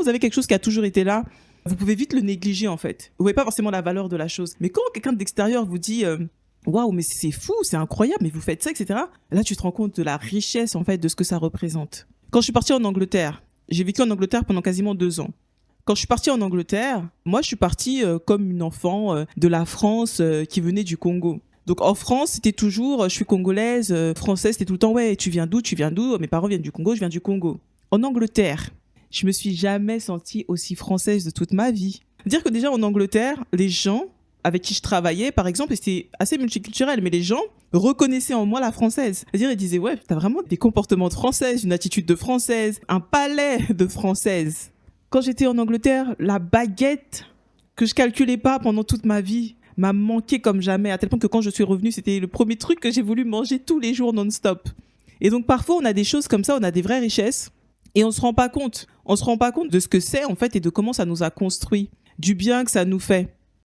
vous avez quelque chose qui a toujours été là, vous pouvez vite le négliger en fait. Vous voyez pas forcément la valeur de la chose. Mais quand quelqu'un d'extérieur vous dit waouh, mais c'est fou, c'est incroyable, mais vous faites ça, etc. Là, tu te rends compte de la richesse en fait de ce que ça représente. Quand je suis partie en Angleterre, j'ai vécu en Angleterre pendant quasiment 2 ans. Quand je suis partie en Angleterre, moi, je suis partie comme une enfant de la France qui venait du Congo. Donc en France, c'était toujours, je suis congolaise, française, c'était tout le temps, ouais, tu viens d'où, mes parents viennent du Congo, je viens du Congo. En Angleterre, je me suis jamais sentie aussi française de toute ma vie. Dire que déjà en Angleterre, les gens avec qui je travaillais, par exemple, et c'était assez multiculturel, mais les gens reconnaissaient en moi la française. C'est-à-dire, ils disaient, ouais, t'as vraiment des comportements de française, une attitude de française, un palais de française. Quand j'étais en Angleterre, la baguette que je calculais pas pendant toute ma vie m'a manqué comme jamais, à tel point que quand je suis revenue, c'était le premier truc que j'ai voulu manger tous les jours non-stop. Et donc parfois, on a des choses comme ça, on a des vraies richesses, et on se rend pas compte. On se rend pas compte de ce que c'est, en fait, et de comment ça nous a construit, du bien que ça nous fait.